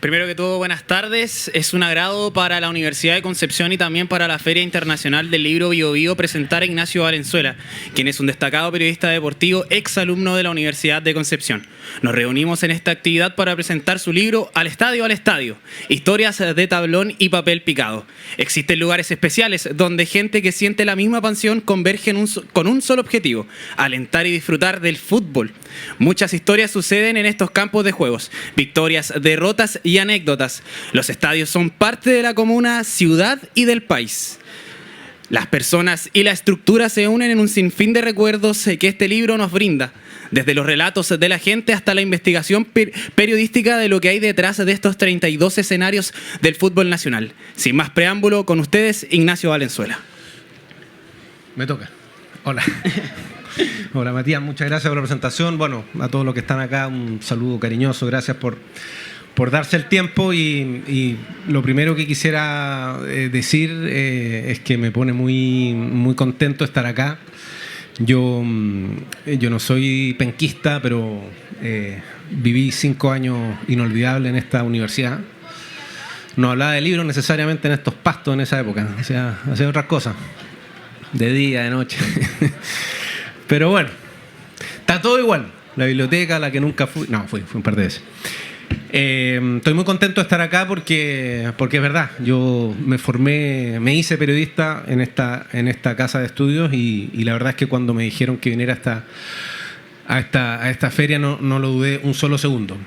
Primero que todo, buenas tardes. Es un agrado para la Universidad de Concepción y también para la Feria Internacional del Libro Bio Bio presentar a Ignacio Valenzuela, quien es un destacado periodista deportivo, exalumno de la Universidad de Concepción. Nos reunimos en esta actividad para presentar su libro Al Estadio, historias de tablón y papel picado. Existen lugares especiales donde gente que siente la misma pasión converge con un solo objetivo: alentar y disfrutar del fútbol. Muchas historias suceden en estos campos de juegos, victorias, derrotas y anécdotas. Los estadios son parte de la comuna, ciudad y del país. Las personas y la estructura se unen en un sinfín de recuerdos que este libro nos brinda, desde los relatos de la gente hasta la investigación periodística de lo que hay detrás de estos 32 escenarios del fútbol nacional. Sin más preámbulo, con ustedes, Ignacio Valenzuela. Me toca. Hola. Hola Matías, muchas gracias por la presentación. Bueno, a todos los que están acá, un saludo cariñoso. Gracias por darse el tiempo y lo primero que quisiera decir es que me pone muy contento estar acá. Yo no soy penquista, pero viví 5 años inolvidables en esta universidad. No hablaba de libros necesariamente en estos pastos en esa época, hacía otras cosas, de día, de noche. Pero bueno, está todo igual. La biblioteca, la que nunca fui, no, fui un par de veces. Estoy muy contento de estar acá porque es verdad, yo me hice periodista en esta casa de estudios y la verdad es que cuando me dijeron que viniera a esta feria no lo dudé un solo segundo.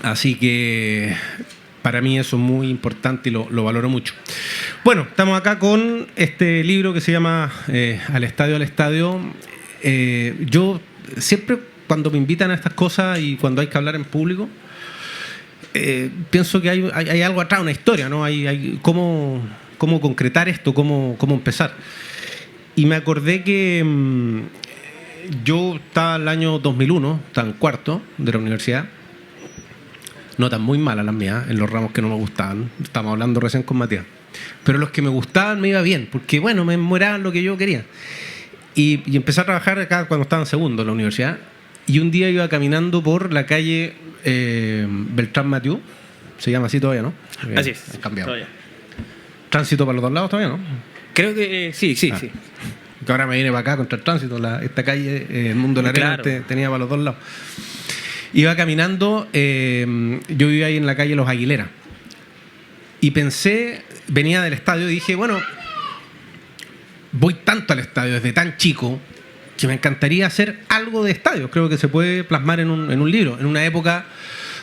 Así que para mí eso es muy importante y lo valoro mucho. Bueno, estamos acá con este libro que se llama Al Estadio. Yo siempre cuando me invitan a estas cosas y cuando hay que hablar en público, pienso que hay algo atrás, una historia, ¿no? Hay cómo concretar esto, cómo empezar. Y me acordé que yo estaba en el año 2001, estaba en cuarto de la universidad, notas muy malas las mías, en los ramos que no me gustaban, estábamos hablando recién con Matías, pero los que me gustaban me iba bien, porque bueno, me moraban lo que yo quería. Y empecé a trabajar acá cuando estaba en segundo en la universidad. Y un día iba caminando por la calle Beltrán Mathieu. Se llama así todavía, ¿no? Así es. Han cambiado. Todavía. Tránsito para los dos lados todavía, ¿no? Creo que sí. Que ahora me viene para acá contra el tránsito. Esta calle, el Mundo de la Arena, claro, tenía para los dos lados. Iba caminando, yo vivía ahí en la calle Los Aguilera. Y pensé, venía del estadio y dije, bueno, voy tanto al estadio desde tan chico que me encantaría hacer algo de estadios. Creo que se puede plasmar en un libro, en una época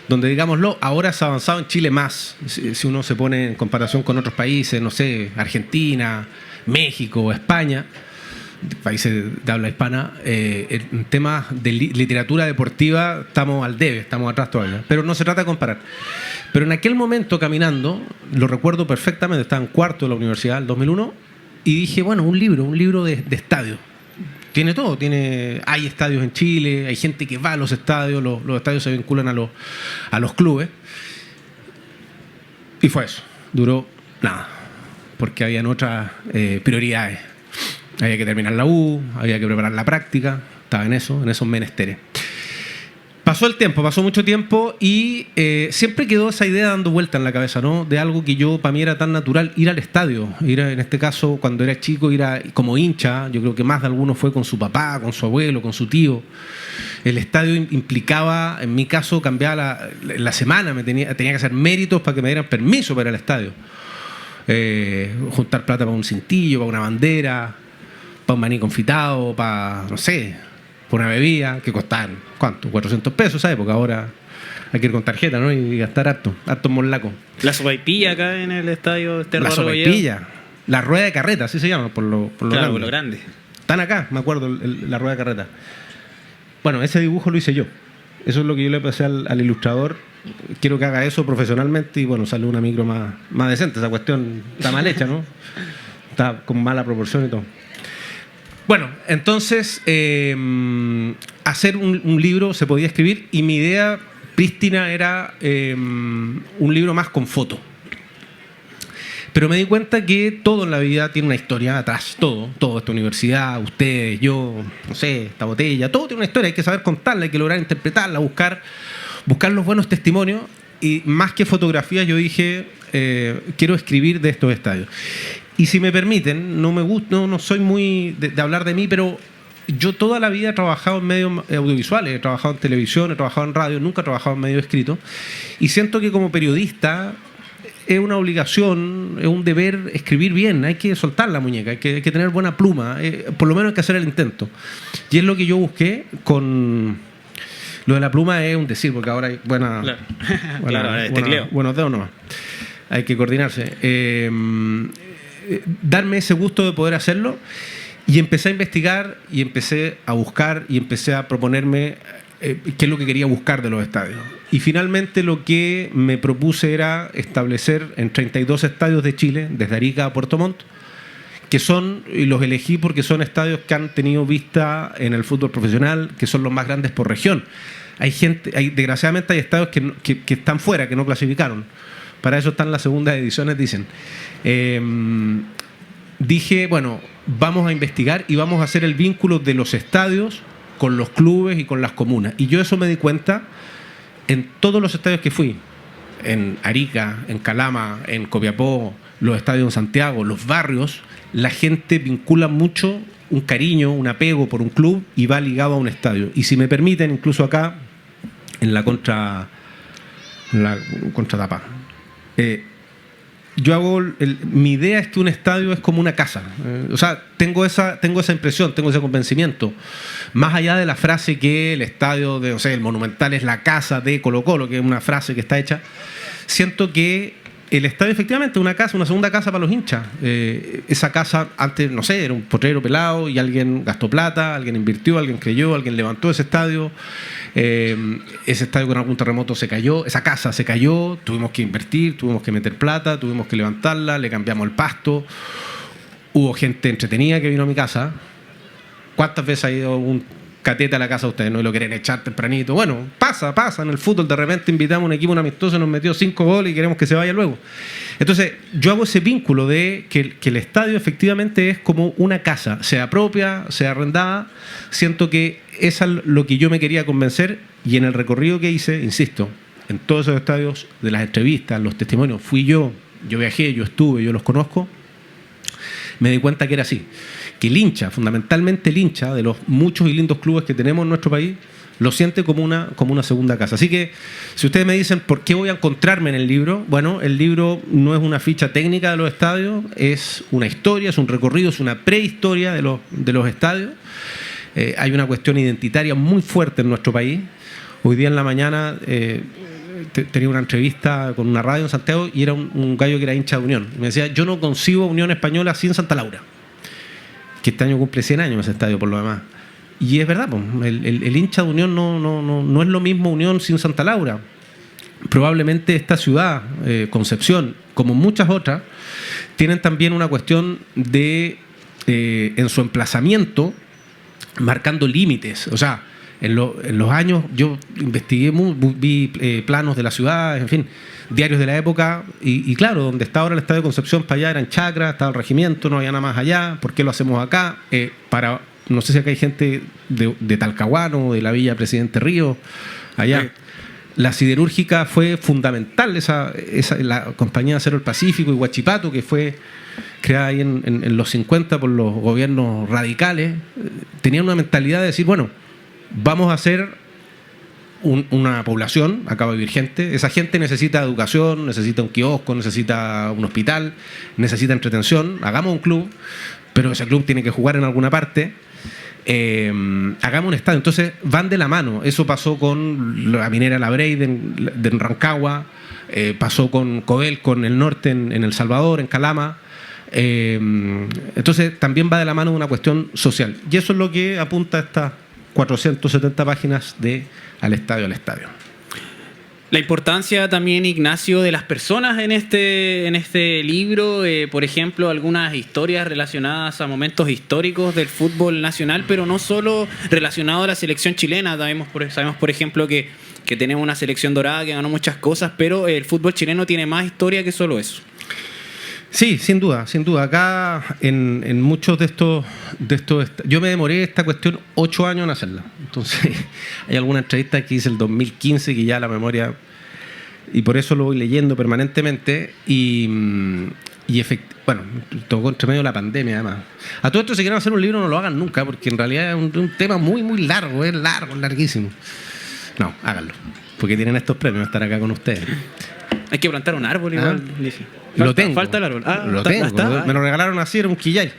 donde, digámoslo, ahora se ha avanzado en Chile más. Si uno se pone en comparación con otros países, no sé, Argentina, México, España, países de habla hispana, en temas de literatura deportiva estamos al debe, estamos atrás todavía. Pero no se trata de comparar. Pero en aquel momento, caminando, lo recuerdo perfectamente, estaba en cuarto de la universidad, el 2001, y dije, bueno, un libro de estadios. Tiene todo, hay estadios en Chile, hay gente que va a los estadios, los estadios se vinculan a los clubes. Y fue eso, duró nada, porque habían otras prioridades. Había que terminar la U, había que preparar la práctica, estaba en esos menesteres. Pasó el tiempo, pasó mucho tiempo y siempre quedó esa idea dando vuelta en la cabeza, ¿no? De algo que para mí era tan natural, ir al estadio. Ir en este caso, cuando era chico, como hincha. Yo creo que más de alguno fue con su papá, con su abuelo, con su tío. El estadio implicaba, en mi caso, cambiaba la semana. Tenía que hacer méritos para que me dieran permiso para ir al estadio. Juntar plata para un cintillo, para una bandera, para un maní confitado, para, no sé, por una bebida que costaban, ¿cuánto? 400 pesos esa época. Ahora hay que ir con tarjeta, ¿no? Y gastar harto morlaco. La sopaipilla acá en el estadio. La sopaipilla. La rueda de carreta, así se llama, por lo grande. Están acá, me acuerdo, la rueda de carreta. Bueno, ese dibujo lo hice yo. Eso es lo que yo le pasé al ilustrador. Quiero que haga eso profesionalmente y bueno, sale una micro más decente. Esa cuestión está mal hecha, ¿no? Está con mala proporción y todo. Bueno, entonces, hacer un libro se podía escribir y mi idea prístina era un libro más con foto. Pero me di cuenta que todo en la vida tiene una historia atrás, todo, esta universidad, ustedes, yo, no sé, esta botella, todo tiene una historia, hay que saber contarla, hay que lograr interpretarla, buscar los buenos testimonios y más que fotografías yo dije, quiero escribir de estos estadios. Y si me permiten, no me gusta, no soy muy de hablar de mí, pero yo toda la vida he trabajado en medios audiovisuales, he trabajado en televisión, he trabajado en radio, nunca he trabajado en medios escritos, y siento que como periodista es una obligación, es un deber escribir bien, hay que soltar la muñeca, hay que tener buena pluma, por lo menos hay que hacer el intento. Y es lo que yo busqué con... Lo de la pluma es un decir, porque ahora hay buenos dedos nomás. Hay que coordinarse. Darme ese gusto de poder hacerlo, y empecé a investigar, y empecé a buscar, y empecé a proponerme qué es lo que quería buscar de los estadios. Y finalmente lo que me propuse era establecer en 32 estadios de Chile, desde Arica a Puerto Montt, que son, y los elegí porque son estadios que han tenido vista en el fútbol profesional, que son los más grandes por región. Desgraciadamente hay estadios que están fuera, que no clasificaron. Para eso están las segundas ediciones, dicen. Dije, bueno, vamos a investigar y vamos a hacer el vínculo de los estadios con los clubes y con las comunas. Y yo eso me di cuenta en todos los estadios que fui. En Arica, en Calama, en Copiapó, los estadios en Santiago, los barrios, la gente vincula mucho un cariño, un apego por un club y va ligado a un estadio. Y si me permiten, incluso acá, en la contratapa, yo hago mi idea es que un estadio es como una casa. O sea, tengo esa impresión, tengo ese convencimiento. Más allá de la frase que el estadio de, el Monumental es la casa de Colo-Colo, que es una frase que está hecha, siento que el estadio efectivamente es una casa, una segunda casa para los hinchas. Esa casa antes, era un potrero pelado y alguien gastó plata, alguien invirtió, alguien creyó, alguien levantó ese estadio. Ese estadio con algún terremoto se cayó, esa casa se cayó, tuvimos que invertir, tuvimos que meter plata, tuvimos que levantarla, le cambiamos el pasto. Hubo gente entretenida que vino a mi casa. ¿Cuántas veces ha ido un catete a la casa de ustedes, no? Y lo quieren echar tempranito. Bueno, pasa en el fútbol, de repente invitamos a un equipo amistoso, nos metió 5 goles y queremos que se vaya luego. Entonces yo hago ese vínculo de que el estadio efectivamente es como una casa, sea propia, sea arrendada. Siento que eso es lo que yo me quería convencer, y en el recorrido que hice, insisto, en todos esos estadios, de las entrevistas, los testimonios, fui yo viajé, yo estuve, yo los conozco, me di cuenta que era así, que el hincha, fundamentalmente el hincha de los muchos y lindos clubes que tenemos en nuestro país, lo siente como una segunda casa. Así que si ustedes me dicen por qué voy a encontrarme en el libro, bueno, el libro no es una ficha técnica de los estadios, es una historia, es un recorrido, es una prehistoria de los estadios. Hay una cuestión identitaria muy fuerte en nuestro país. Hoy día en la mañana tenía una entrevista con una radio en Santiago y era un gallo que era hincha de Unión. Me decía, yo no concibo Unión Española sin Santa Laura, que este año cumple 100 años ese estadio por lo demás. Y es verdad, el hincha de Unión no es lo mismo Unión sin Santa Laura. Probablemente esta ciudad, Concepción, como muchas otras, tienen también una cuestión de, en su emplazamiento, marcando límites. O sea, en los años yo investigué, vi planos de la ciudad, en fin, diarios de la época, y claro, donde está ahora el estadio de Concepción, para allá eran chacras, estaba el regimiento, no había nada más allá. ¿Por qué lo hacemos acá? No sé si acá hay gente de Talcahuano, de la Villa Presidente Río, allá. Sí. La siderúrgica fue fundamental, la compañía de Acero del Pacífico y Huachipato, que fue creada ahí en los 50 por los gobiernos radicales. Tenían una mentalidad de decir, bueno, vamos a hacer una población, acá va a vivir gente, esa gente necesita educación, necesita un kiosco, necesita un hospital, necesita entretención, hagamos un club, pero ese club tiene que jugar en alguna parte. Hagamos un estadio. Entonces van de la mano. Eso pasó con la minera La Brey de Rancagua, pasó con Codelco en el norte, en El Salvador, en Calama. Entonces también va de la mano de una cuestión social, y eso es lo que apunta a estas 470 páginas de Al Estadio, al Estadio. La importancia también, Ignacio, de las personas en este libro, por ejemplo, algunas historias relacionadas a momentos históricos del fútbol nacional, pero no solo relacionado a la selección chilena. Sabemos por ejemplo, que tenemos una selección dorada que ganó muchas cosas, pero el fútbol chileno tiene más historia que solo eso. Sí, sin duda. Acá en muchos de estos yo me demoré esta cuestión 8 años en hacerla. Entonces hay alguna entrevista que hice el 2015 que ya la memoria y por eso lo voy leyendo permanentemente bueno, tocó entre medio de la pandemia además. A todo esto, si quieren hacer un libro, no lo hagan nunca, porque en realidad es un tema muy, muy largo, es larguísimo. No, háganlo, porque tienen estos premios estar acá con ustedes. Hay que plantar un árbol igual. Lo tengo. Falta el árbol. Lo tengo. Me lo regalaron así, era un quillay.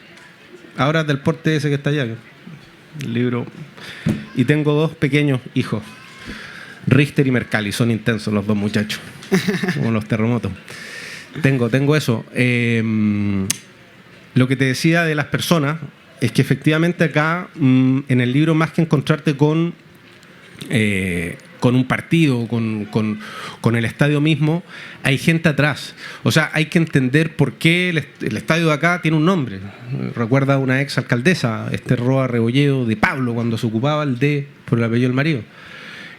Ahora es del porte ese que está allá. El libro. Y tengo 2 pequeños hijos. Richter y Mercalli, son intensos los 2 muchachos. Como los terremotos. Tengo eso. Lo que te decía de las personas es que efectivamente acá, en el libro, más que encontrarte con un partido, con el estadio mismo, hay gente atrás. O sea, hay que entender por qué el estadio de acá tiene un nombre. Recuerda a una ex alcaldesa, Roa Rebolledo, de Pablo, cuando se ocupaba el D por el apellido del marido.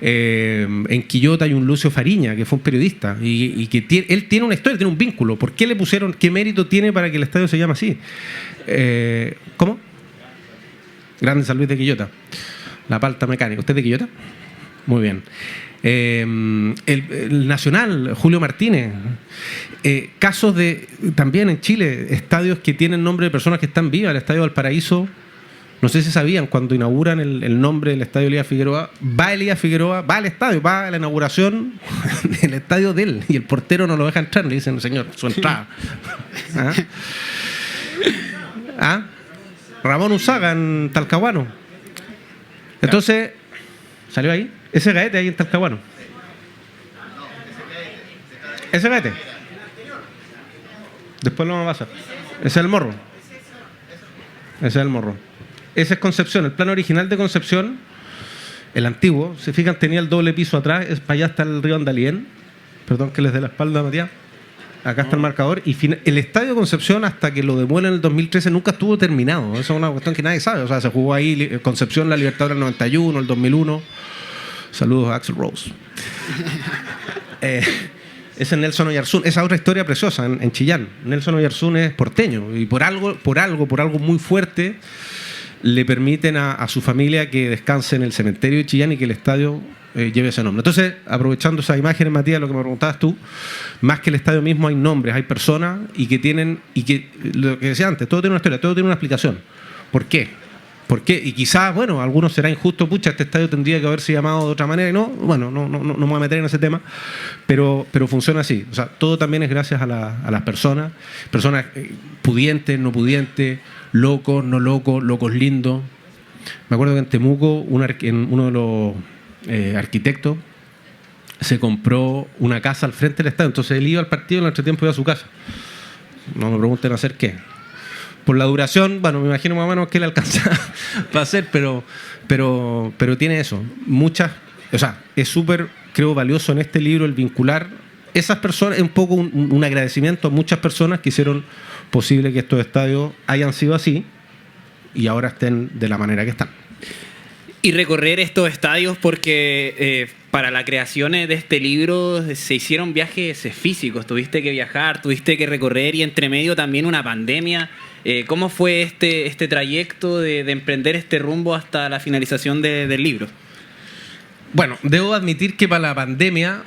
En Quillota hay un Lucio Fariña, que fue un periodista, y que él tiene una historia, tiene un vínculo. ¿Por qué le pusieron? ¿Qué mérito tiene para que el estadio se llame así? ¿Cómo? Grande San Luis de Quillota. La Palta Mecánica. ¿Usted es de Quillota? Muy bien. El Nacional, Julio Martínez. Casos también en Chile, estadios que tienen nombre de personas que están vivas. El Estadio Valparaíso, no sé si sabían, cuando inauguran el nombre del Estadio Elías Figueroa, va al estadio, va a la inauguración del estadio de él, y el portero no lo deja entrar, le dicen, señor, su entrada. Ramón Usaga en Talcahuano. Entonces, ¿salió ahí? Ese gaete ahí en Talcahuano. Ese gaete. Después lo vamos a pasar. Ese es el morro. Ese es Concepción. El plano original de Concepción, el antiguo, se fijan, tenía el doble piso atrás. Para allá está el río Andalién. Perdón que les dé la espalda, Matías. Acá está el marcador. Y el estadio Concepción, hasta que lo demuelen en el 2013, nunca estuvo terminado. Eso es una cuestión que nadie sabe. O sea, se jugó ahí Concepción, la Libertadores en el 91, el 2001. Saludos a Axl Rose. Ese es Nelson Oyarzún. Esa otra historia preciosa en Chillán. Nelson Oyarzún es porteño, y por algo muy fuerte le permiten a su familia que descanse en el cementerio de Chillán y que el estadio lleve ese nombre. Entonces, aprovechando esas imágenes, Matías, lo que me preguntabas tú, más que el estadio mismo hay nombres, hay personas y que lo que decía antes, todo tiene una historia, todo tiene una explicación. ¿Por qué? Y quizás, bueno, algunos será injusto, pucha, este estadio tendría que haberse llamado de otra manera, y no me voy a meter en ese tema, pero funciona así. O sea, todo también es gracias a las personas pudientes, no pudientes, locos, no locos, locos lindos. Me acuerdo que en Temuco, uno de los arquitectos se compró una casa al frente del estadio, entonces él iba al partido y en el entretiempo iba a su casa. No me pregunten hacer qué. Por la duración, bueno, me imagino más o menos que le alcanza para hacer, pero tiene eso. O sea, es súper, creo, valioso en este libro el vincular esas personas, es un poco un agradecimiento a muchas personas que hicieron posible que estos estadios hayan sido así y ahora estén de la manera que están. Y recorrer estos estadios, porque para la creación de este libro se hicieron viajes físicos, tuviste que viajar, tuviste que recorrer, y entre medio también una pandemia. ¿Cómo fue este trayecto de emprender este rumbo hasta la finalización del libro? Bueno, debo admitir que para la pandemia,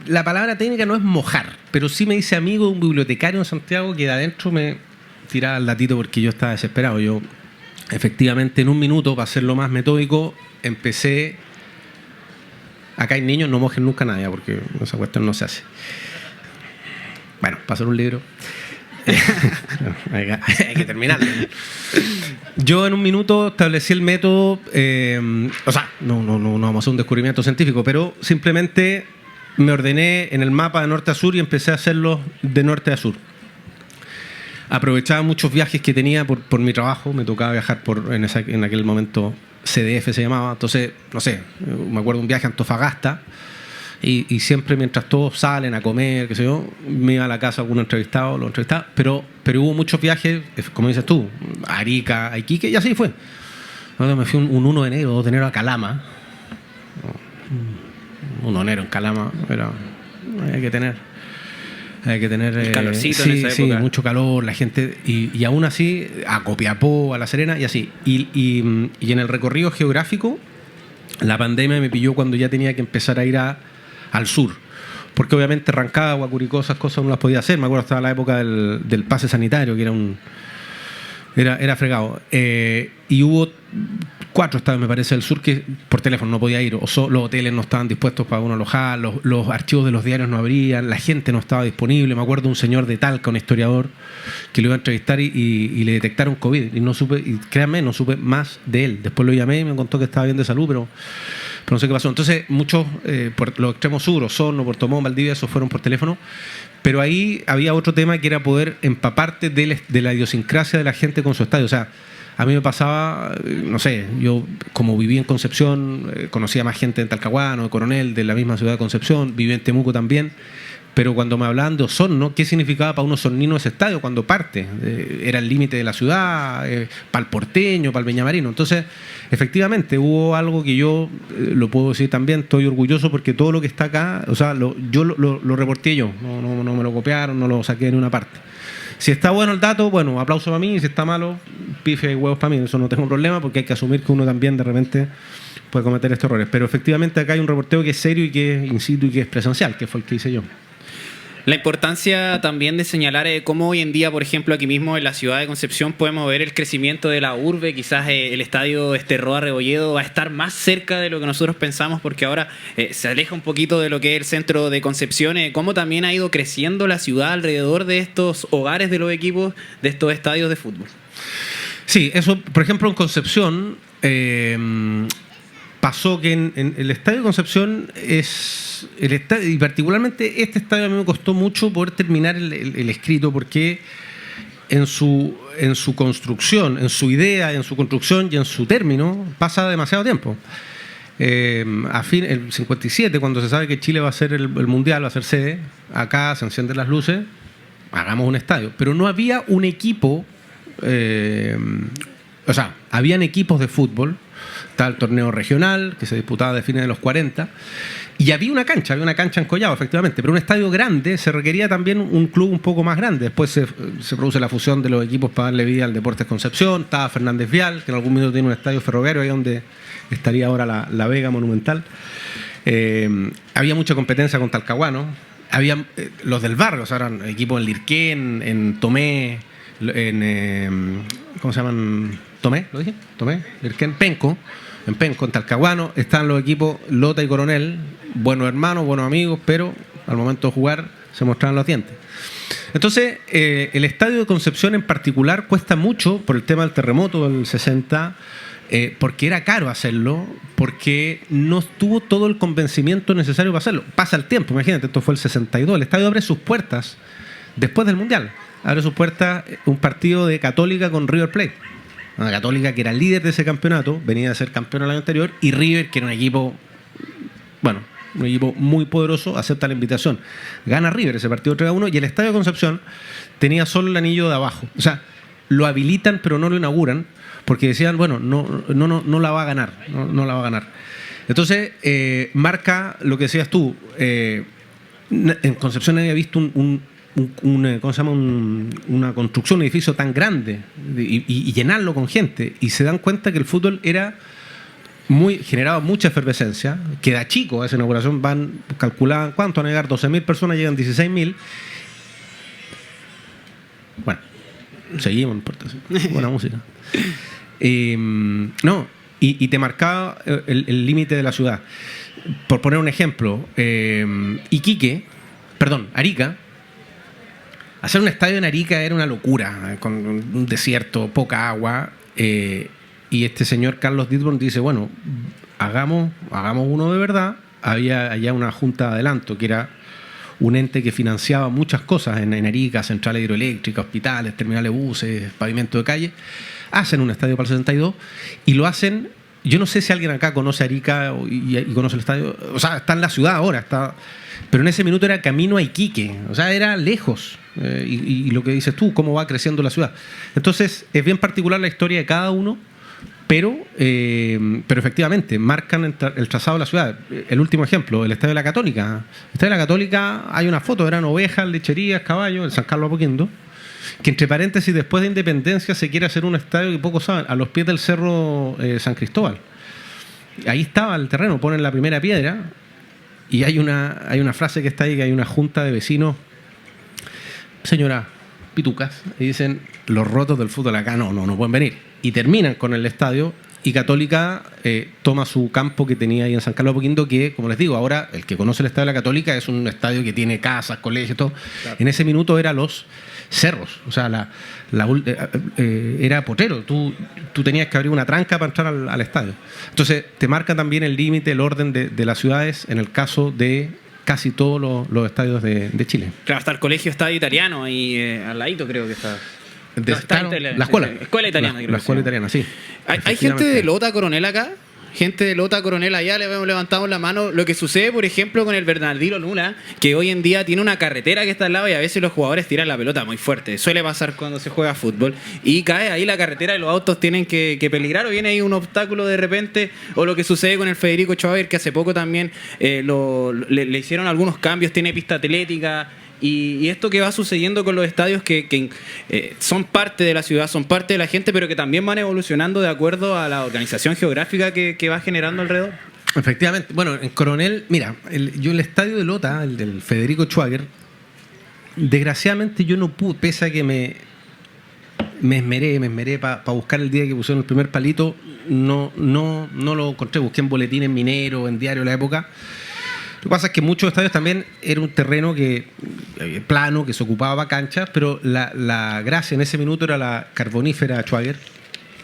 la palabra técnica no es mojar, pero sí me hice amigo de un bibliotecario en Santiago que de adentro me tiraba el datito porque yo estaba desesperado. Yo, efectivamente, en un minuto, para hacerlo más metódico, empecé... Acá hay niños, no mojen nunca nadie, porque esa cuestión no se hace. Bueno, para hacer un libro... hay que terminarlo. Yo en un minuto establecí el método, o sea, no vamos a hacer un descubrimiento científico, pero simplemente me ordené en el mapa de norte a sur y empecé a hacerlo de norte a sur. Aprovechaba muchos viajes que tenía por mi trabajo, me tocaba viajar en aquel momento CDF se llamaba, entonces, no sé, me acuerdo un viaje a Antofagasta. Y siempre mientras todos salen a comer, qué sé yo, me iba a la casa algún entrevistado, lo entrevistaba, pero hubo muchos viajes, como dices tú, a Arica, a Iquique, y así fue. Entonces me fui un 1 de enero, 2 de enero a Calama. 1 de enero en Calama, pero hay que tener el calorcito en esa época. Sí, mucho calor, la gente, y aún así, a Copiapó, a La Serena, y así. Y en el recorrido geográfico, la pandemia me pilló cuando ya tenía que empezar a ir al sur, porque obviamente Rancagua, Curicó, esas cosas no las podía hacer. Me acuerdo estaba la época del pase sanitario, que era fregado. Y hubo 4 estadios, me parece, del sur que por teléfono no podía ir, los hoteles no estaban dispuestos para uno alojar, los archivos de los diarios no abrían, la gente no estaba disponible. Me acuerdo un señor de Talca, un historiador, que lo iba a entrevistar y le detectaron COVID. Y no supe, y créanme, no supe más de él. Después lo llamé y me contó que estaba bien de salud, pero no sé qué pasó. Entonces, muchos, por los extremos sur, Osorno, Puerto Montt, Valdivia, esos fueron por teléfono. Pero ahí había otro tema que era poder empaparte de la idiosincrasia de la gente con su estadio. O sea, a mí me pasaba, no sé, yo como viví en Concepción, conocía más gente en Talcahuano, de Coronel, de la misma ciudad de Concepción, viví en Temuco también, pero cuando me hablaban de Osorno, ¿qué significaba para un osornino ese estadio cuando parte? Era el límite de la ciudad, para el porteño, para el peñamarino. Entonces, efectivamente, hubo algo que yo, lo puedo decir también, estoy orgulloso porque todo lo que está acá, o sea, yo lo reporté yo, no me lo copiaron, no lo saqué de ninguna parte. Si está bueno el dato, bueno, aplauso para mí. Si está malo, pife y huevos para mí. Eso no tengo problema porque hay que asumir que uno también de repente puede cometer estos errores. Pero efectivamente acá hay un reporteo que es serio y que es in situ y que es presencial, que fue el que hice yo. La importancia también de señalar cómo hoy en día, por ejemplo, aquí mismo en la ciudad de Concepción podemos ver el crecimiento de la urbe. Quizás el estadio Roa Rebolledo va a estar más cerca de lo que nosotros pensamos porque ahora se aleja un poquito de lo que es el centro de Concepción. Cómo también ha ido creciendo la ciudad alrededor de estos hogares de los equipos, de estos estadios de fútbol. Sí, eso, por ejemplo, en Concepción pasó que en el estadio de Concepción y particularmente este estadio a mí me costó mucho poder terminar el escrito porque en su construcción, en su idea, en su construcción y en su término pasa demasiado tiempo. El 57, cuando se sabe que Chile va a ser el Mundial, va a ser sede, acá se encienden las luces, hagamos un estadio. Pero no había un equipo, o sea, habían equipos de fútbol, estaba el torneo regional que se disputaba de fines de los 40 y había una cancha en Collado, efectivamente, pero un estadio grande se requería también un club un poco más grande. Después se produce la fusión de los equipos para darle vida al Deportes Concepción. Estaba Fernández Vial, que en algún minuto tiene un estadio ferroviario ahí donde estaría ahora la Vega Monumental. Había mucha competencia con Talcahuano. Había los del barrio, o sea, eran equipos en Lirquén, en Tomé, ¿cómo se llaman? Tomé, ¿lo dije? Tomé, Lirquén, Penco. En Penco, en Talcahuano, están los equipos Lota y Coronel, buenos hermanos, buenos amigos, pero al momento de jugar se mostraban los dientes. Entonces, el estadio de Concepción en particular cuesta mucho por el tema del terremoto del 60, porque era caro hacerlo, porque no tuvo todo el convencimiento necesario para hacerlo. Pasa el tiempo, imagínate, esto fue el 62, el estadio abre sus puertas después del Mundial. Abre sus puertas un partido de Católica con River Plate. Una Católica que era líder de ese campeonato, venía a ser campeón el año anterior, y River, que era un equipo, bueno, un equipo muy poderoso, acepta la invitación. Gana River ese partido 3-1 y el Estadio de Concepción tenía solo el anillo de abajo. O sea, lo habilitan pero no lo inauguran porque decían, bueno, no la va a ganar, no la va a ganar. Entonces, marca lo que decías tú. En Concepción había visto ¿cómo se llama? Una construcción, un edificio tan grande y llenarlo con gente, y se dan cuenta que el fútbol generaba mucha efervescencia, queda chico a esa inauguración, calculaban cuánto van a llegar, 12.000 personas, llegan 16.000. Bueno, seguimos, no importa, buena música. Y te marcaba el límite de la ciudad. Por poner un ejemplo, Arica. Hacer un estadio en Arica era una locura, con un desierto, poca agua, y este señor Carlos Ditborn dice, bueno, hagamos uno de verdad. Había allá una junta de adelanto, que era un ente que financiaba muchas cosas en Arica, centrales hidroeléctricas, hospitales, terminales de buses, pavimento de calle. Hacen un estadio para el 62 y lo hacen. Yo no sé si alguien acá conoce Arica y conoce el estadio, o sea, está en la ciudad ahora, pero en ese minuto era camino a Iquique, o sea, era lejos. Y lo que dices tú, cómo va creciendo la ciudad. Entonces, es bien particular la historia de cada uno, pero efectivamente marcan el trazado de la ciudad. El último ejemplo, el Estadio de la Católica. El Estadio de la Católica, hay una foto, eran ovejas, lecherías, caballos, el San Carlos Apoquindo, que entre paréntesis, después de Independencia se quiere hacer un estadio que pocos saben, a los pies del cerro San Cristóbal. Ahí estaba el terreno, ponen la primera piedra y hay una frase que está ahí, que hay una junta de vecinos, señora pitucas, y dicen, los rotos del fútbol acá no pueden venir. Y terminan con el estadio, y Católica toma su campo que tenía ahí en San Carlos de Apoquindo, que, como les digo, ahora el que conoce el estadio de la Católica es un estadio que tiene casas, colegios, todo. Claro. En ese minuto era Los Cerros, o sea, era potrero. Tú tenías que abrir una tranca para entrar al estadio. Entonces, te marca también el límite, el orden de las ciudades, en el caso de casi todos los estadios de Chile. Claro, hasta el colegio estadio italiano ahí al ladito creo que está. La escuela. Escuela italiana. La escuela italiana, sí. ¿Hay gente de Lota Coronel acá? Gente de Lota Coronel allá, levantamos la mano. Lo que sucede, por ejemplo, con el Bernardino Luna, que hoy en día tiene una carretera que está al lado y a veces los jugadores tiran la pelota muy fuerte. Suele pasar cuando se juega fútbol. Y cae ahí la carretera y los autos tienen que peligrar, o viene ahí un obstáculo de repente. O lo que sucede con el Federico Schwager, que hace poco también le hicieron algunos cambios, tiene pista atlética. Y esto que va sucediendo con los estadios que son parte de la ciudad, son parte de la gente, pero que también van evolucionando de acuerdo a la organización geográfica que va generando alrededor. Efectivamente. Bueno, en Coronel, mira, yo el estadio de Lota, el del Federico Schwager, desgraciadamente yo no pude, pese a que me esmeré para buscar el día que pusieron el primer palito, no lo encontré. Busqué en boletines mineros, en diario de la época. Lo que pasa es que muchos estadios también era un terreno plano, que se ocupaba para canchas, pero la gracia en ese minuto era la carbonífera Schwager.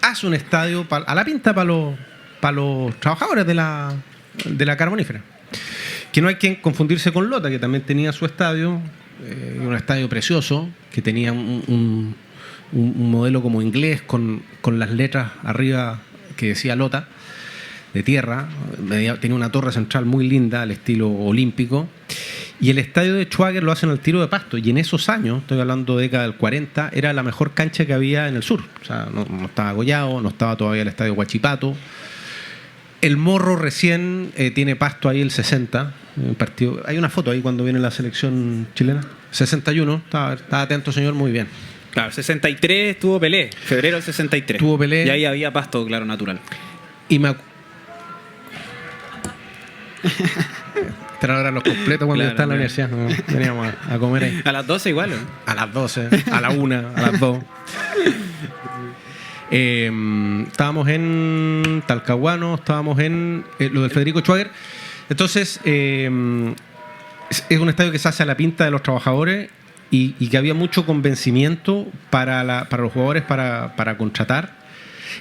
Hace un estadio a la pinta para los trabajadores de la carbonífera. Que no hay que confundirse con Lota, que también tenía su estadio, un estadio precioso, que tenía un modelo como inglés con las letras arriba que decía Lota, de tierra, tenía una torre central muy linda al estilo olímpico, y el estadio de Schwager lo hacen al tiro de pasto, y en esos años, estoy hablando de década del 40, era la mejor cancha que había en el sur. O sea, no estaba Gollado, no estaba todavía el estadio Huachipato. El Morro recién tiene pasto ahí el 60, un partido. Hay una foto ahí cuando viene la selección chilena, 61, estaba atento señor, muy bien. Claro, 63 estuvo Pelé, febrero del 63. Estuvo Pelé. Y ahí había pasto, claro, natural. Y Traer los completos cuando yo estaba en la universidad. No, veníamos a comer ahí. A las 12 igual, ¿no? A las 12, a la 1, a las 2. Estábamos en Talcahuano, estábamos en lo del Federico Schwager. Entonces, es un estadio que se hace a la pinta de los trabajadores y que había mucho convencimiento para los jugadores para contratar.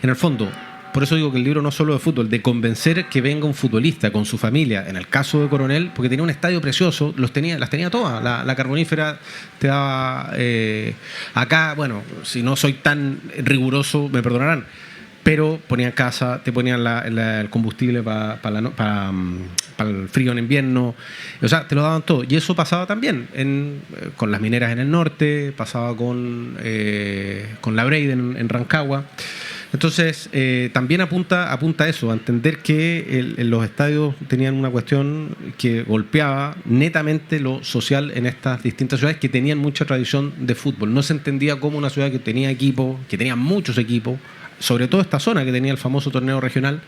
En el fondo, por eso digo que el libro no es solo de fútbol, de convencer que venga un futbolista con su familia, en el caso de Coronel, porque tenía un estadio precioso, las tenía todas. La carbonífera te daba... acá, bueno, si no soy tan riguroso, me perdonarán, pero ponían casa, te ponían el combustible para el frío en invierno, o sea, te lo daban todo. Y eso pasaba también con las mineras en el norte, pasaba con la Breiden en Rancagua. Entonces, también apunta a eso, a entender que los estadios tenían una cuestión que golpeaba netamente lo social en estas distintas ciudades que tenían mucha tradición de fútbol. No se entendía como una ciudad que tenía equipos, que tenía muchos equipos, sobre todo esta zona que tenía el famoso torneo regional,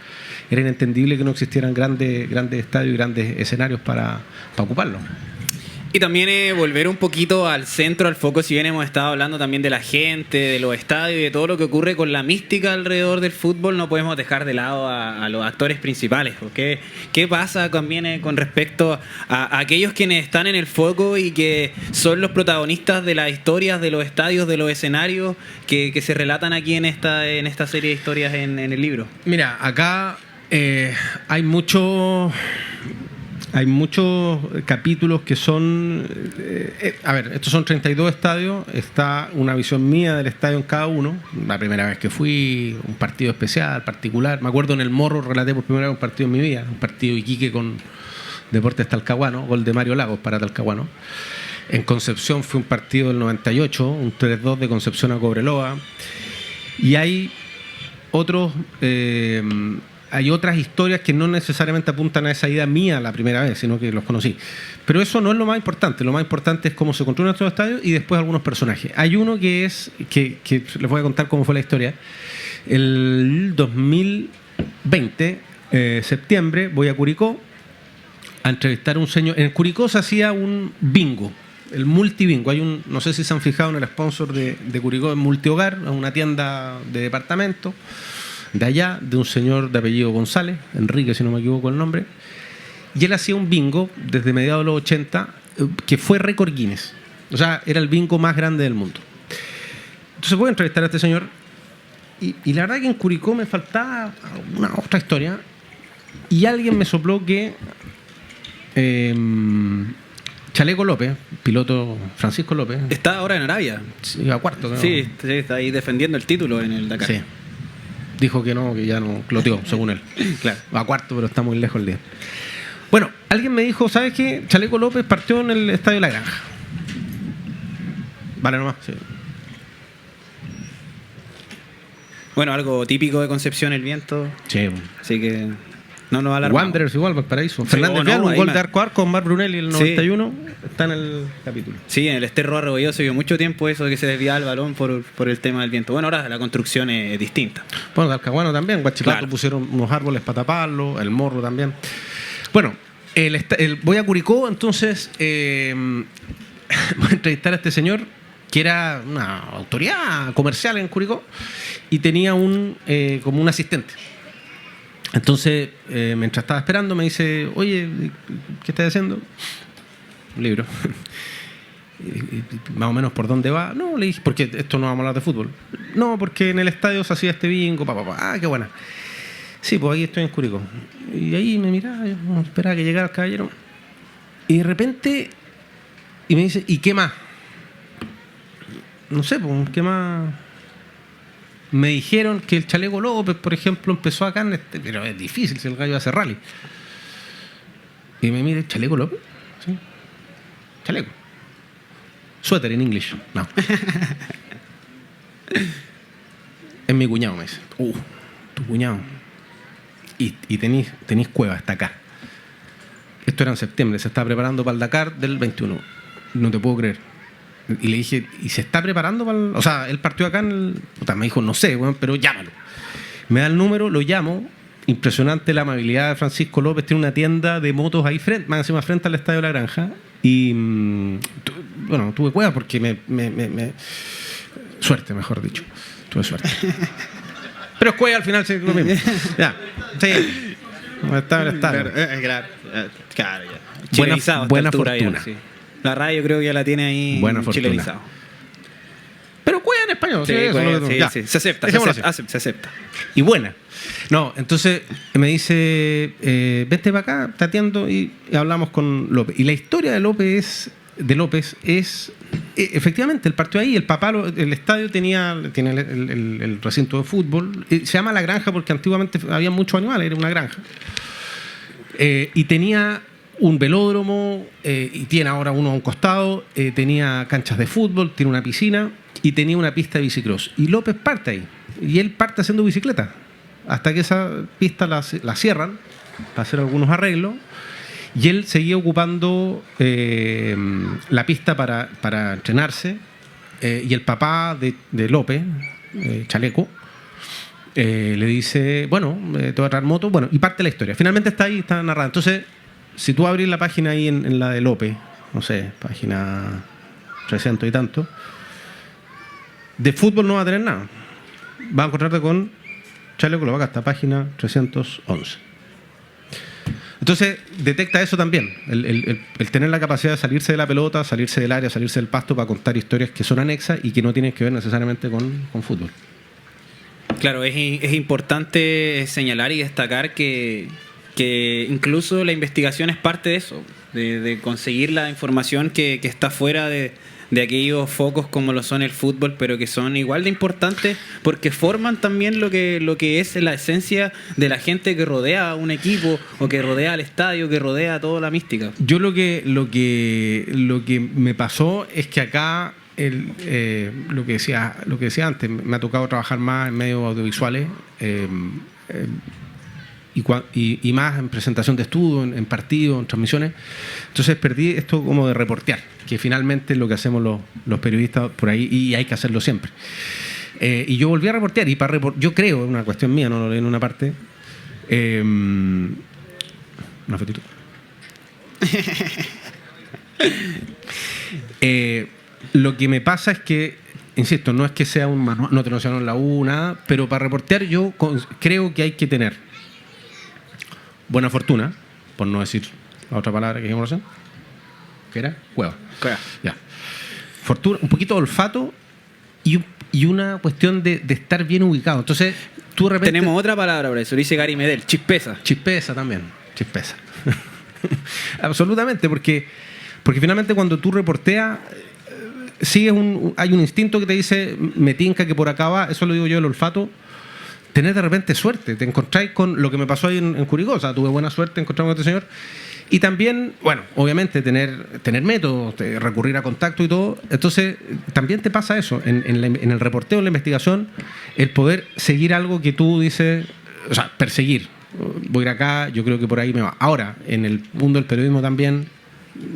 era inentendible que no existieran grandes estadios y grandes escenarios para ocuparlo. Y también volver un poquito al centro, al foco, si bien hemos estado hablando también de la gente, de los estadios y de todo lo que ocurre con la mística alrededor del fútbol, no podemos dejar de lado a los actores principales. Porque ¿qué pasa también con respecto a aquellos quienes están en el foco y que son los protagonistas de las historias de los estadios, de los escenarios que se relatan aquí en esta serie de historias en el libro? Mira, acá hay muchos capítulos que son... a ver, estos son 32 estadios. Está una visión mía del estadio en cada uno. La primera vez que fui, un partido especial, particular. Me acuerdo en el Morro, relaté por primera vez un partido en mi vida. Un partido Iquique con Deportes Talcahuano, gol de Mario Lagos para Talcahuano. En Concepción fue un partido del 98, un 3-2 de Concepción a Cobreloa. Y hay otros... hay otras historias que no necesariamente apuntan a esa idea mía la primera vez, sino que los conocí. Pero eso no es lo más importante. Lo más importante es cómo se construyen nuestros estadios y después algunos personajes. Hay uno que les voy a contar cómo fue la historia. El 2020, septiembre, voy a Curicó a entrevistar a un señor. En Curicó se hacía un bingo, el multibingo. No sé si se han fijado en el sponsor de Curicó, en Multihogar, una tienda de departamento de allá, de un señor de apellido González, Enrique, si no me equivoco el nombre. Y él hacía un bingo desde mediados de los 80 que fue récord Guinness. O sea, era el bingo más grande del mundo. Entonces voy a entrevistar a este señor y la verdad que en Curicó me faltaba una otra historia y alguien me sopló que Chaleco López, piloto Francisco López, está ahora en Arabia. Iba a cuarto, ¿no? Sí, está ahí defendiendo el título en el Dakar. Sí. Dijo que no, que ya no cloteó, según él. Claro. Va a cuarto, pero está muy lejos el día. Bueno, alguien me dijo, ¿sabes qué? Chaleco López partió en el Estadio La Granja. Vale, nomás. Sí. Bueno, algo típico de Concepción, el viento. Sí. Así que no nos alarmamos. Wanderers igual, Valparaíso. Fernández Vial, un gol de arco a arco con Mar Brunelli en el 91. Sí. Está en el capítulo. Sí, en el Esterro Arroyo se vio mucho tiempo eso de que se desviaba el balón por el tema del viento. Bueno, ahora la construcción es distinta. Bueno, de Alcahuano también. Guachipato claro. Pusieron unos árboles para taparlo. El Morro también. Bueno, voy a Curicó, entonces voy a entrevistar a este señor que era una autoridad comercial en Curicó y tenía como un asistente. Entonces, mientras estaba esperando, me dice, oye, ¿qué estás haciendo? Un libro. Más o menos por dónde va. No, le dije, porque esto no vamos a hablar de fútbol. No, porque en el estadio se hacía este bingo, Ah, qué buena. Sí, pues ahí estoy en Curicó. Y ahí me miraba, yo esperaba que llegara el caballero. Y de repente, y me dice, ¿y qué más? No sé, pues, ¿qué más? Me dijeron que el Chaleco López, por ejemplo, empezó acá pero es difícil si el gallo hace rally. Y me mira, ¿Chaleco López? Sí. Chaleco. Suéter en inglés. No. Es mi cuñado, me dice. Tu cuñado. Y tenéis cueva hasta acá. Esto era en septiembre, se está preparando para el Dakar del 21. No te puedo creer. Y le dije, ¿y se está preparando para el...? O sea, él partió acá me dijo, no sé, bueno, pero llámalo. Me da el número, lo llamo. Impresionante la amabilidad de Francisco López. Tiene una tienda de motos ahí más encima frente al Estadio La Granja. Y bueno, tuve cueva porque suerte, mejor dicho. Tuve suerte. Pero es cueva al final, sí, lo mismo. Ya, sí. Está. Claro, ya. Chilenizado buena fortuna. Ya, sí. La radio creo que ya la tiene ahí chilenizado. Pero cueva en español. Sí. Se acepta. Y buena. No, entonces me dice, vete para acá, te atiendo y hablamos con López. Y la historia de López es efectivamente, él partió ahí, el papá, el estadio tiene el recinto de fútbol, se llama La Granja porque antiguamente había muchos animales, era una granja. Y tenía un velódromo, y tiene ahora uno a un costado, tenía canchas de fútbol, tiene una piscina y tenía una pista de bicicross. Y López parte ahí, y él parte haciendo bicicleta, hasta que esa pista la cierran para hacer algunos arreglos. Y él seguía ocupando la pista para entrenarse. Y el papá de López, Chaleco, le dice, bueno, te voy a traer moto. Bueno, y parte la historia. Finalmente está ahí, está narrada. Entonces, si tú abrís la página ahí en la de López, no sé, página 300 y tanto, de fútbol no va a tener nada. Va a encontrarte con Chaleco López, hasta página 311. Entonces, detecta eso también, el tener la capacidad de salirse de la pelota, salirse del área, salirse del pasto para contar historias que son anexas y que no tienen que ver necesariamente con fútbol. Claro, es importante señalar y destacar que incluso la investigación es parte de eso, de conseguir la información que está fuera de aquellos focos como lo son el fútbol, pero que son igual de importantes porque forman también lo que es la esencia de la gente que rodea a un equipo o que rodea al estadio, que rodea toda la mística. Yo lo que me pasó es que acá lo que decía antes, me ha tocado trabajar más en medios audiovisuales y más en presentación de estudio, en partidos, en transmisiones. Entonces perdí esto como de reportear, que finalmente es lo que hacemos los periodistas por ahí y hay que hacerlo siempre. Y yo volví a reportear y yo creo, es una cuestión mía, no lo leí en una parte, una fotito. Lo que me pasa es que, insisto, no es que sea un manual, no te lo enseñaron en la U, nada, pero para reportear yo creo que hay que tener buena fortuna, por no decir la otra palabra que dijimos recién. ¿Qué era? Cueva. Ya. Fortuna, un poquito de olfato y una cuestión de estar bien ubicado. Entonces, tú de repente... Tenemos otra palabra para eso, dice Gary Medel, chispeza. Chispeza también, chispeza. Absolutamente, porque finalmente cuando tú reporteas, hay un instinto que te dice, me tinca que por acá va, eso lo digo yo, el olfato. Tenés de repente suerte, te encontráis con lo que me pasó ahí en Curicó, o sea, tuve buena suerte encontrarme con este señor. Y también, bueno, obviamente tener métodos, recurrir a contacto y todo. Entonces, también te pasa eso, en el reporteo, en la investigación, el poder seguir algo que tú dices, o sea, perseguir. Voy a ir acá, yo creo que por ahí me va. Ahora, en el mundo del periodismo también,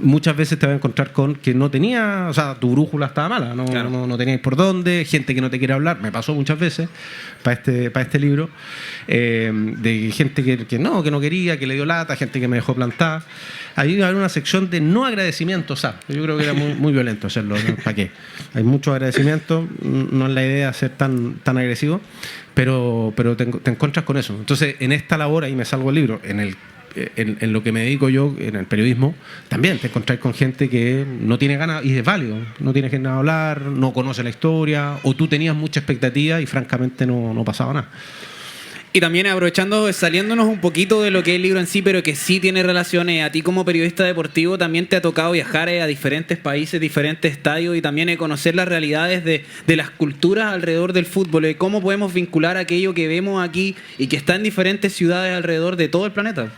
muchas veces te vas a encontrar con que no tenía, o sea, tu brújula estaba mala, no teníais por dónde, gente que no te quiere hablar, me pasó muchas veces para este libro, de gente que no quería, que le dio lata, gente que me dejó plantada. Ahí iba a haber una sección de no agradecimientos, ¿sabes? Yo creo que era muy violento hacerlo, ¿no? ¿Para qué? Hay muchos agradecimientos, no es la idea ser tan agresivo, pero te encuentras con eso. Entonces, en esta labor, ahí me salgo el libro, en lo que me dedico yo, en el periodismo, también te encontrás con gente que no tiene ganas, y es válido, no tiene ganas de hablar, no conoce la historia, o tú tenías mucha expectativa y francamente no pasaba nada. Y también aprovechando, saliéndonos un poquito de lo que es el libro en sí, pero que sí tiene relaciones, a ti como periodista deportivo también te ha tocado viajar a diferentes países, diferentes estadios y también conocer las realidades de las culturas alrededor del fútbol, cómo podemos vincular aquello que vemos aquí y que está en diferentes ciudades alrededor de todo el planeta.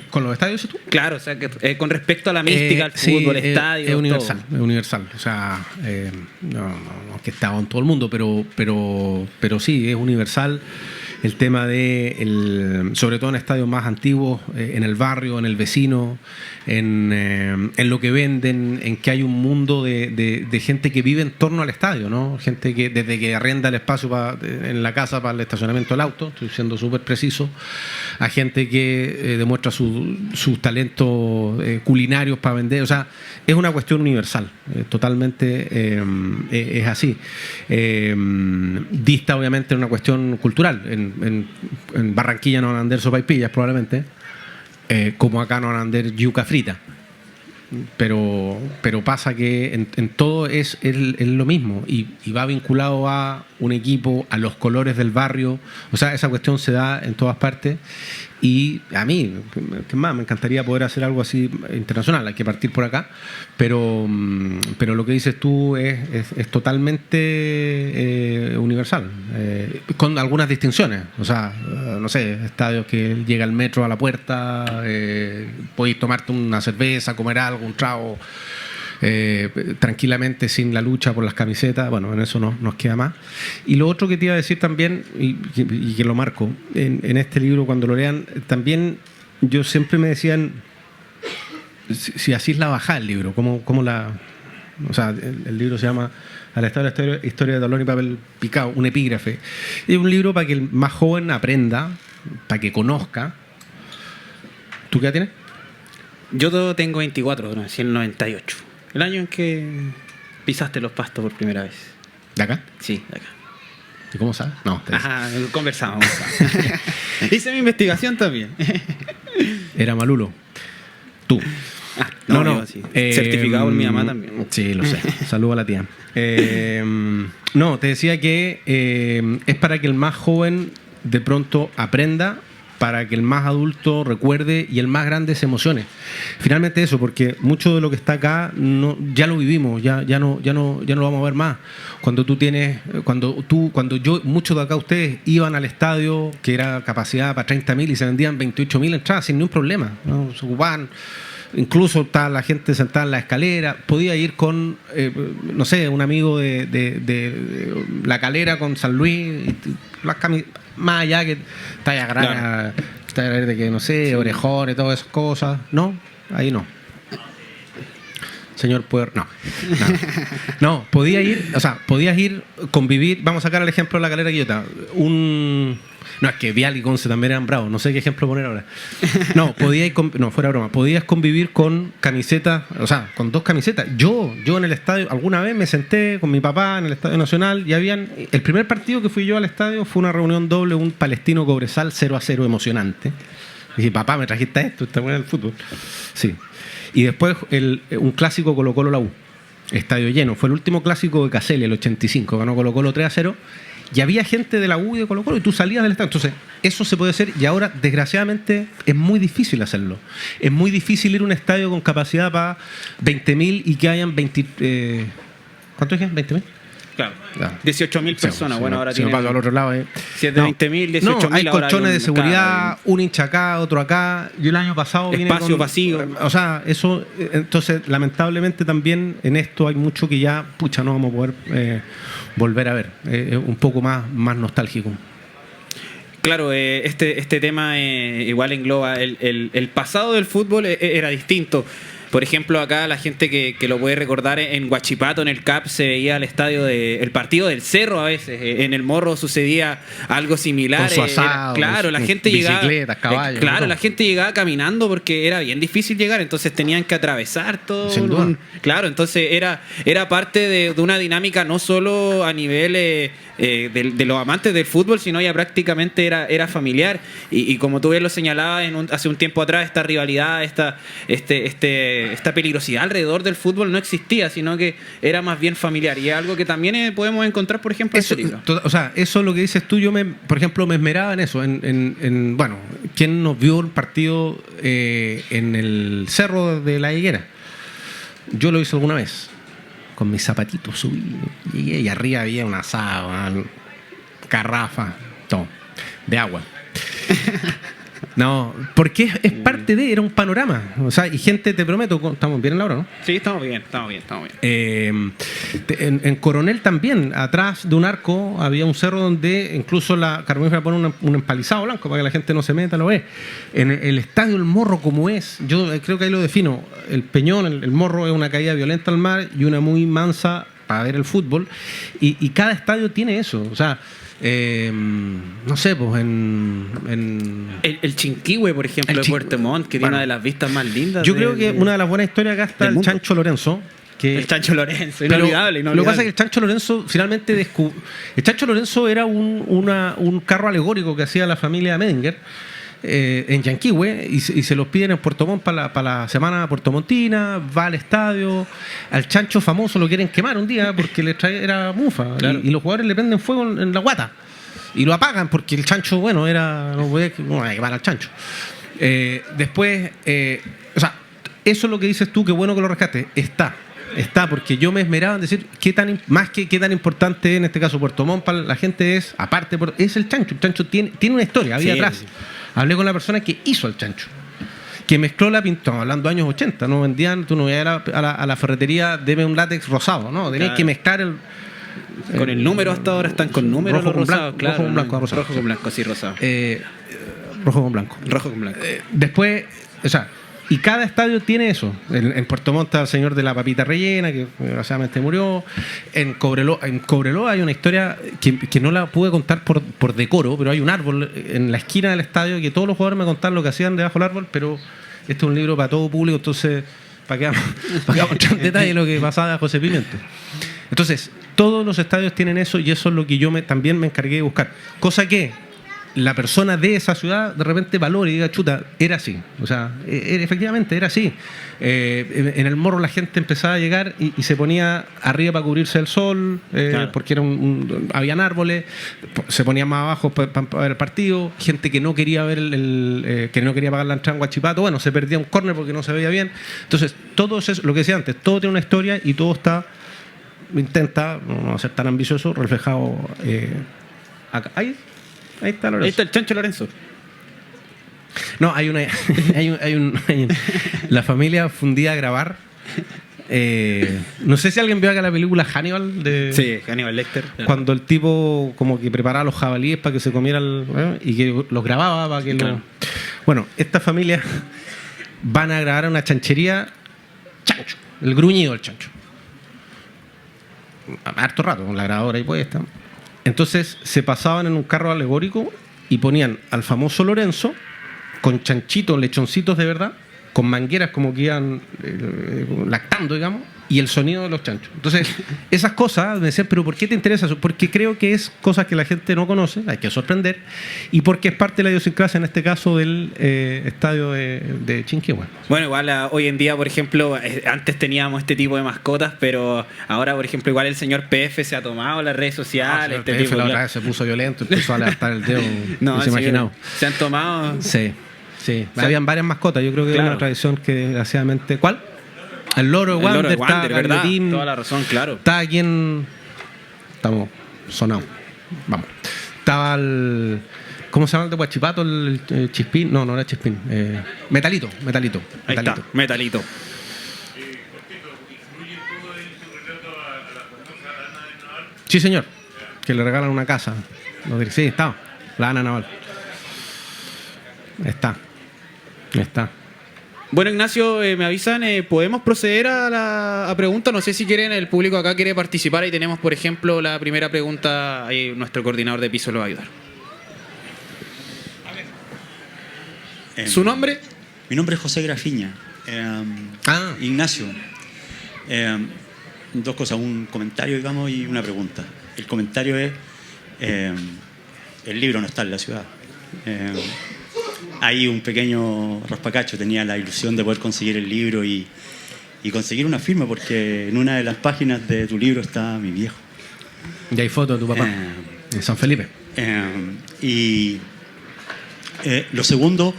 ¿Con los estadios tú? Claro, o sea, que, con respecto a la mística, al fútbol, estadio. Es universal, todo. Es universal. O sea, no es que estaba en todo el mundo, pero sí, es universal. El tema sobre todo en estadios más antiguos, en el barrio, en el vecino, en lo que venden, en que hay un mundo de gente que vive en torno al estadio, ¿no? Gente que desde que arrenda el espacio en la casa para el estacionamiento del auto, estoy siendo súper preciso, a gente que demuestra sus talentos culinarios para vender. O sea, es una cuestión universal, totalmente es así. Dista obviamente en una cuestión cultural. En Barranquilla no van a vender sopaipillas probablemente, como acá no van a vender yuca frita, pero pasa que en todo es lo mismo y va vinculado a un equipo, a los colores del barrio. O sea, esa cuestión se da en todas partes. Y a mí, ¿qué más? Me encantaría poder hacer algo así internacional, hay que partir por acá, pero lo que dices tú es totalmente universal, con algunas distinciones. O sea, no sé, estadios que llega el metro a la puerta, podéis tomarte una cerveza, comer algo, un trago, tranquilamente sin la lucha por las camisetas. Bueno, en eso nos queda más. Y lo otro que te iba a decir también, y que lo marco en este libro cuando lo lean, también yo siempre me decían, si así es la bajada del libro, ¿cómo la...? O sea, el libro se llama Al estado de la historia de talón y papel picado, un epígrafe. Es un libro para que el más joven aprenda, para que conozca. ¿Tú qué edad tienes? Yo tengo 24, nací en el 98. El año en que pisaste los pastos por primera vez. ¿De acá? Sí, de acá. ¿Y cómo sabes? No. Ajá, conversamos. Hice mi investigación también. Era Malulo. Tú. No. Sí. Certificado por mi mamá también. Sí, lo sé. Saludo a la tía. No, te decía que es para que el más joven de pronto aprenda, para que el más adulto recuerde y el más grande se emocione. Finalmente eso, porque mucho de lo que está acá ya lo vivimos, ya no lo vamos a ver más. Cuando muchos de acá ustedes iban al estadio, que era capacidad para 30.000 y se vendían 28.000 entradas sin ningún problema, ¿no? Se ocupaban. Incluso estaba la gente sentada en la escalera, podía ir con, no sé, un amigo de La Calera con San Luis, más allá que talla grana, talla de que, no sé, sí, orejones, todas esas cosas. No, ahí no. señor poder. No, podías ir, convivir. Vamos a sacar el ejemplo de la Calera Quillota. No, es que Vial y Conce también eran bravos, no sé qué ejemplo poner ahora. No, fuera broma, podías convivir con camisetas, o sea, con 2 camisetas. Yo en el estadio, alguna vez me senté con mi papá en el Estadio Nacional y el primer partido que fui yo al estadio fue una reunión doble, un Palestino Cobresal 0-0 emocionante. Y dije, papá, me trajiste esto, está bueno el fútbol. Sí. Y después un clásico Colo-Colo la U, estadio lleno. Fue el último clásico de Caselli, el 85, ganó Colo-Colo 3-0. Y había gente de la U y de Colo-Colo y tú salías del estadio. Entonces, eso se puede hacer y ahora, desgraciadamente, es muy difícil hacerlo. Es muy difícil ir a un estadio con capacidad para 20.000 y que hayan 20... ¿Cuánto dije? ¿20.000? Claro. 18.000 personas. Sí, bueno, ahora tiene... al otro lado, Si es de 20.000, 18.000... No, hay colchones de seguridad, un hincha acá, otro acá. Yo el año pasado vine espacio vacío. O sea, eso... Entonces, lamentablemente también en esto hay mucho que ya, no vamos a poder volver a ver. Un poco más nostálgico. Claro, este tema igual engloba el pasado del fútbol era distinto. Por ejemplo, acá la gente que lo puede recordar en Huachipato, en el CAP, se veía el partido del Cerro a veces. En el Morro sucedía algo similar. Con su asado, claro, la gente bicicletas, caballos. Claro, la gente llegaba caminando porque era bien difícil llegar, entonces tenían que atravesar todo. Sin duda. Claro, entonces era parte de una dinámica no solo a nivel de los amantes del fútbol, sino ya prácticamente era familiar. Y como tú bien lo señalabas hace un tiempo atrás, esta rivalidad, esta peligrosidad alrededor del fútbol no existía, sino que era más bien familiar. Y es algo que también podemos encontrar, por ejemplo, en este libro. O sea, eso lo que dices tú, por ejemplo, me esmeraba en eso. Bueno, ¿quién nos vio el partido en el Cerro de la Higuera? Yo lo hice alguna vez. Con mis zapatitos subí, llegué y arriba había un asado, una garrafa, todo, de agua. No, porque es parte era un panorama. O sea, y gente, te prometo, estamos bien en la hora, ¿no? Sí, estamos bien. En Coronel también, atrás de un arco, había un cerro donde incluso la carbonífera pone un empalizado blanco para que la gente no se meta, lo ve. En el estadio El Morro, como es, yo creo que ahí lo defino, el Peñón, el Morro es una caída violenta al mar y una muy mansa para ver el fútbol. Y cada estadio tiene eso, o sea... no sé, pues el Chinquihue, por ejemplo, de Puerto Montt, que tiene una de las vistas más lindas. Yo creo que una de las buenas historias acá está el Chancho Lorenzo. El Chancho Lorenzo, inolvidable. Lo que pasa es que el Chancho Lorenzo finalmente el Chancho Lorenzo era un carro alegórico que hacía la familia Medinger en Yanquihue y se los piden en Puerto Montt para la semana puertomontina, va al estadio, al Chancho famoso lo quieren quemar un día porque era mufa, claro. y los jugadores le prenden fuego en la guata y lo apagan porque el Chancho, bueno, no podía quemar al Chancho. Después, o sea, eso es lo que dices tú, qué bueno que lo rescates, está, porque yo me esmeraba en decir qué tan importante en este caso Puerto Montt para la gente es, aparte, es el Chancho. El Chancho tiene una historia, había atrás. Sí. Hablé con la persona que hizo el Chancho, que mezcló la pintura, hablando de años 80, no vendían, tú no ibas a la ferretería, deme un látex rosado, ¿no? Tenías que mezclar con el número hasta ahora están con números rojo los con rosados, blanco, claro. Rojo con blanco, rosado. Rojo con blanco, sí, rosado. Rojo con blanco. Rojo con blanco. Después, o sea, y cada estadio tiene eso. En Puerto Montt está el señor de la papita rellena, que desgraciadamente murió. En Cobreloa hay una historia que no la pude contar por decoro, pero hay un árbol en la esquina del estadio que todos los jugadores me contaron lo que hacían debajo del árbol, pero este es un libro para todo público, entonces para que vamos en detalle lo que pasaba a José Pimiento. Entonces, todos los estadios tienen eso y eso es lo que yo también me encargué de buscar. Cosa que la persona de esa ciudad de repente valore y diga, chuta, era así. O sea, efectivamente era así. En el Morro la gente empezaba a llegar y se ponía arriba para cubrirse del sol, claro. Porque habían árboles, se ponían más abajo para ver el partido. Gente que no quería ver que no quería pagar la entrada en Huachipato, bueno, se perdía un córner porque no se veía bien. Entonces, todo eso, lo que decía antes, todo tiene una historia y todo intenta no ser tan ambicioso, reflejado acá. Ahí está Lorenzo. Ahí está el Chancho Lorenzo. No, la familia fundía a grabar. No sé si alguien vio acá la película Hannibal. Sí, Hannibal Lecter. Cuando el tipo como que preparaba los jabalíes para que se comieran y que los grababa para que claro. Bueno, esta familia van a grabar una chanchería chancho, el gruñido del chancho. Harto rato, con la grabadora ahí puesta. Entonces se pasaban en un carro alegórico y ponían al famoso Lorenzo con chanchitos, lechoncitos de verdad, con mangueras como que iban lactando, digamos, y el sonido de los chanchos. Entonces, esas cosas me decían, pero ¿por qué te interesa eso? Porque creo que es cosas que la gente no conoce, hay que sorprender, y porque es parte de la idiosincrasia, en este caso, del estadio de Chinquihue. Bueno, igual hoy en día, por ejemplo, antes teníamos este tipo de mascotas, pero ahora, por ejemplo, igual el señor PF se ha tomado las redes sociales. El PF la otra vez se puso violento, empezó a levantar el dedo, no se imaginado. Se han tomado... Sí. Habían varias mascotas, yo creo que es una tradición que desgraciadamente... ¿Cuál? El loro de Wander, ¿verdad? Toda la razón, claro. Está aquí en... Estamos sonados. Vamos. Estaba el... ¿Cómo se llama el de Huachipato? El Chispín. No era Chispín. Metalito. Ahí está, Metalito. Sí, señor. Que le regalan una casa. Sí, está. La Ana Naval. Está. Bueno, Ignacio, me avisan, ¿podemos proceder a preguntas? No sé si quieren, el público acá quiere participar. Ahí tenemos, por ejemplo, la primera pregunta. Ahí nuestro coordinador de piso lo va a ayudar. ¿Su nombre? Mi nombre es José Grafiña. Ignacio, dos cosas, un comentario, digamos, y una pregunta. El comentario es, el libro no está en la ciudad. Hay un pequeño raspacacho, tenía la ilusión de poder conseguir el libro y conseguir una firma, porque en una de las páginas de tu libro está mi viejo. Y hay fotos de tu papá, en San Felipe. Lo segundo,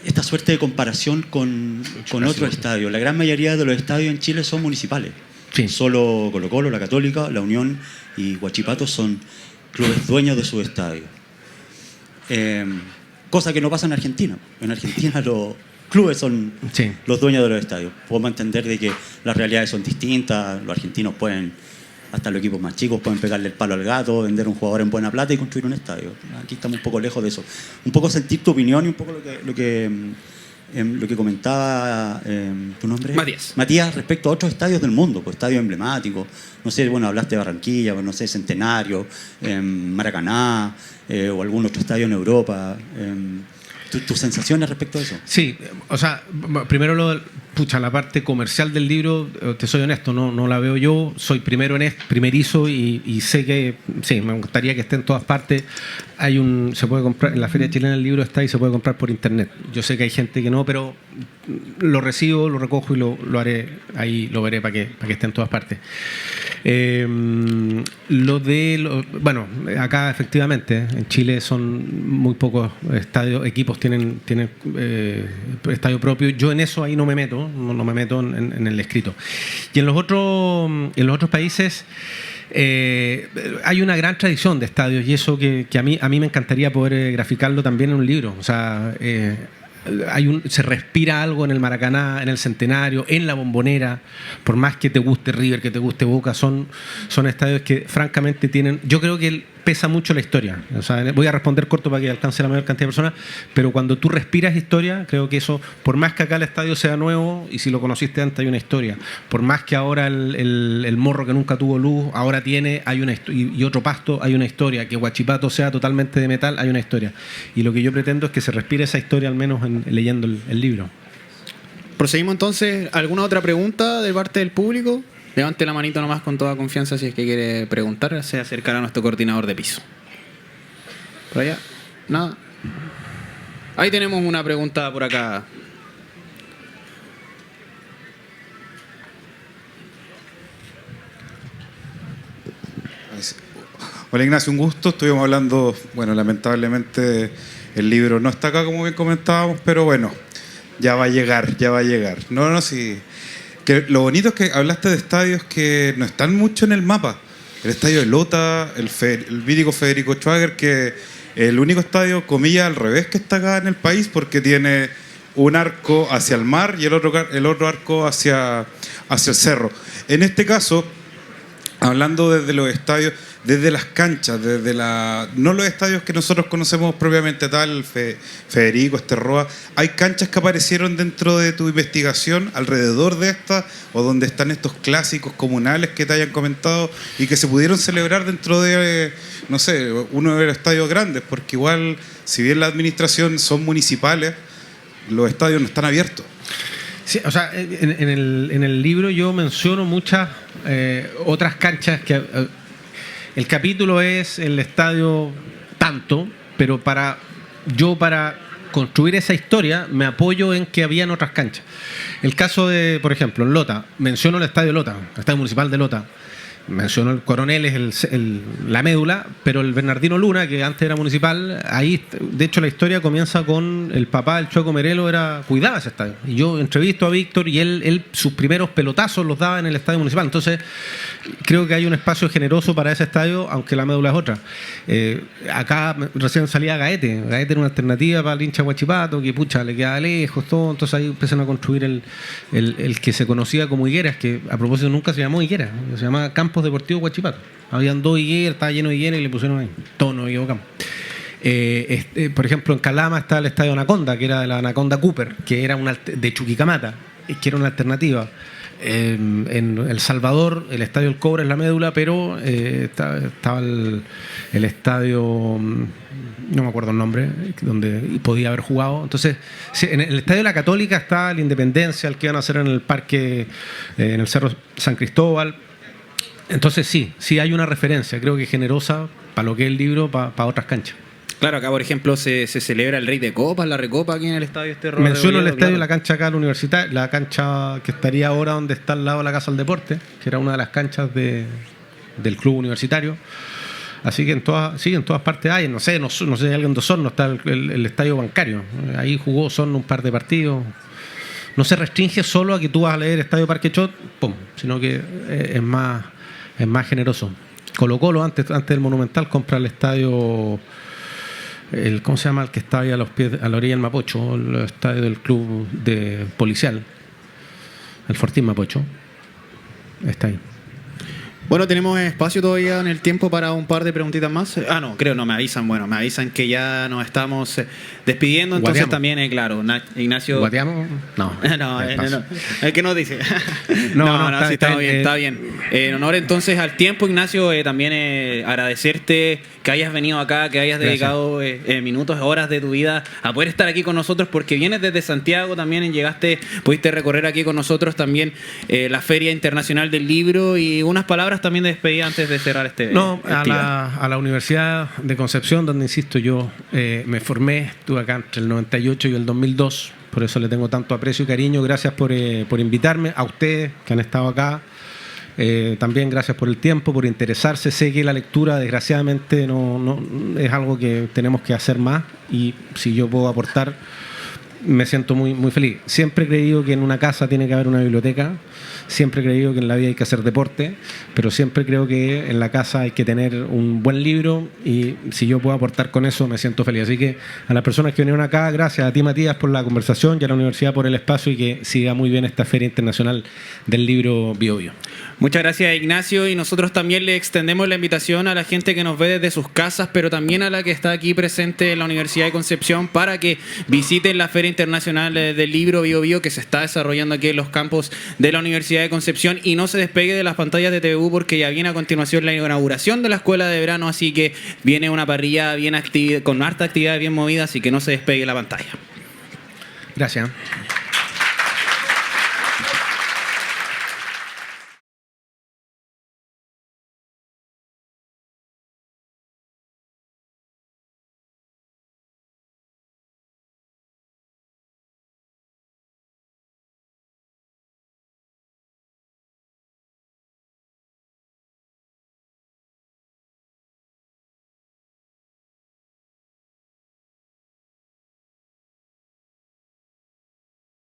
esta suerte de comparación con otros estadios. La gran mayoría de los estadios en Chile son municipales. Sí. Solo Colo-Colo, La Católica, La Unión y Huachipato son clubes dueños de sus estadios. Cosa que no pasa en Argentina. En Argentina los clubes son los dueños de los estadios. Podemos entender de que las realidades son distintas. Los argentinos pueden, hasta los equipos más chicos, pueden pegarle el palo al gato, vender un jugador en buena plata y construir un estadio. Aquí estamos un poco lejos de eso. Un poco sentir tu opinión y un poco lo que comentaba tu nombre. Matías, respecto a otros estadios del mundo, pues estadios emblemáticos. No sé, bueno, hablaste de Barranquilla, pues, no sé, Centenario, Maracaná, o algún otro estadio en Europa. ¿Tus sensaciones respecto a eso? Sí, o sea, primero la parte comercial del libro, te soy honesto, no la veo yo, soy primerizo y sé que, sí, me gustaría que esté en todas partes. Se puede comprar, en la Feria Chilena el libro está y se puede comprar por internet. Yo sé que hay gente que no, pero lo recibo, lo recojo y lo haré, ahí lo veré para que esté en todas partes. Bueno, acá efectivamente, en Chile son muy pocos equipos tienen estadio propio. Yo en eso ahí no me meto, no me meto en el escrito. Y en los otros países hay una gran tradición de estadios y eso que a mí me encantaría poder graficarlo también en un libro. O sea, se respira algo en el Maracaná, en el Centenario, en la Bombonera. Por más que te guste River, que te guste Boca, son estadios que francamente tienen... Yo creo que pesa mucho la historia. O sea, voy a responder corto para que alcance la mayor cantidad de personas, pero cuando tú respiras historia, creo que eso, por más que acá el estadio sea nuevo, y si lo conociste antes hay una historia, por más que ahora el morro que nunca tuvo luz, ahora tiene, hay una y otro pasto, hay una historia, que Huachipato sea totalmente de metal, hay una historia. Y lo que yo pretendo es que se respire esa historia, al menos leyendo el libro. Proseguimos entonces. ¿Alguna otra pregunta de parte del público? Levante la manito nomás con toda confianza si es que quiere preguntar. Se acercará a nuestro coordinador de piso. ¿Por allá? Nada. Ahí tenemos una pregunta por acá. Hola Ignacio, un gusto. Estuvimos hablando, bueno, lamentablemente el libro no está acá como bien comentábamos, pero bueno, ya va a llegar. No, sí. Que lo bonito es que hablaste de estadios que no están mucho en el mapa. El estadio de Lota, el mítico Federico Schwager, que el único estadio, comillas, al revés que está acá en el país, porque tiene un arco hacia el mar y el otro arco hacia el cerro. En este caso, hablando desde los estadios, desde las canchas, no los estadios que nosotros conocemos propiamente tal, Federico, Esterroa, ¿hay canchas que aparecieron dentro de tu investigación alrededor de estas o donde están estos clásicos comunales que te hayan comentado y que se pudieron celebrar dentro de, no sé, uno de los estadios grandes? Porque igual, si bien la administración son municipales, los estadios no están abiertos. Sí, o sea, en el libro yo menciono muchas otras canchas que el capítulo es el estadio tanto, pero para construir esa historia me apoyo en que habían otras canchas. El caso de, por ejemplo, en Lota, menciono el estadio Lota, el estadio municipal de Lota. Menciono el Coronel, es la médula, pero el Bernardino Luna, que antes era municipal, ahí, de hecho, la historia comienza con el papá del Chueco Merelo, cuidaba ese estadio. Y yo entrevisto a Víctor y él sus primeros pelotazos los daba en el estadio municipal. Entonces, creo que hay un espacio generoso para ese estadio, aunque la médula es otra. Acá recién salía Gaete. Gaete era una alternativa para el hincha Huachipato, que pucha, le quedaba lejos, todo. Entonces ahí empiezan a construir el que se conocía como Higueras, que a propósito nunca se llamó Higueras, se llamaba Campos Deportivos Huachipato. Habían 2 higueras, estaba lleno de higueras y le pusieron ahí. Todos nos equivocamos. Por ejemplo, en Calama está el estadio Anaconda, que era de la Anaconda Cooper, que era de Chuquicamata, que era una alternativa. En El Salvador, el estadio El Cobre es la médula, pero estaba el estadio, no me acuerdo el nombre, donde podía haber jugado. Entonces, sí, en el estadio de la Católica está la Independencia, el que iban a hacer en el parque, en el Cerro San Cristóbal. Entonces sí hay una referencia, creo que generosa para lo que es el libro, para otras canchas. Claro, acá por ejemplo se celebra el Rey de Copas, la Recopa aquí en el estadio Esterroa. Menciono el estadio, claro. La cancha acá, la universidad, la cancha que estaría ahora donde está al lado de la Casa del Deporte, que era una de las canchas del club universitario. Así que en todas partes hay, no sé, alguien de Osorno está el estadio bancario. Ahí jugó Osorno un par de partidos. No se restringe solo a que tú vas a leer Estadio Parque Chot, sino que es más generoso. Colo-Colo, antes del Monumental, compra el estadio, ¿cómo se llama? El que está ahí a la orilla del Mapocho, el estadio del club de policial, el Fortín Mapocho. Está ahí. Bueno, tenemos espacio todavía en el tiempo para un par de preguntitas más. Me avisan que ya nos estamos despidiendo. Entonces ¿Guateamos? También, claro, Ignacio... ¿Guateamos? No. No, el que nos dice. No, sí, está bien. En honor entonces al tiempo, Ignacio, también agradecerte que hayas venido acá, que hayas dedicado minutos, horas de tu vida a poder estar aquí con nosotros, porque vienes desde Santiago también, pudiste recorrer aquí con nosotros también la Feria Internacional del Libro, y unas palabras también de despedida antes de cerrar a la Universidad de Concepción, donde insisto yo me formé, estuve acá entre el 98 y el 2002, por eso le tengo tanto aprecio y cariño. Gracias por invitarme, a ustedes que han estado acá. También gracias por el tiempo, por interesarse. Sé que la lectura desgraciadamente no es algo que tenemos que hacer más, y si yo puedo aportar, me siento muy, muy feliz. Siempre he creído que en una casa tiene que haber una biblioteca, siempre he creído que en la vida hay que hacer deporte, pero siempre creo que en la casa hay que tener un buen libro, y si yo puedo aportar con eso, me siento feliz. Así que a las personas que vinieron acá, gracias a ti, Matías, por la conversación, y a la universidad por el espacio, y que siga muy bien esta Feria Internacional del Libro Bio Bio. Muchas gracias, Ignacio, y nosotros también le extendemos la invitación a la gente que nos ve desde sus casas, pero también a la que está aquí presente en la Universidad de Concepción, para que visiten la Feria Internacional del Libro Bio Bio, que se está desarrollando aquí en los campus de la Universidad de Concepción, y no se despegue de las pantallas de TVU, porque ya viene a continuación la inauguración de la escuela de verano, así que viene una parrilla bien activa, con harta actividad bien movida, así que no se despegue la pantalla. Gracias.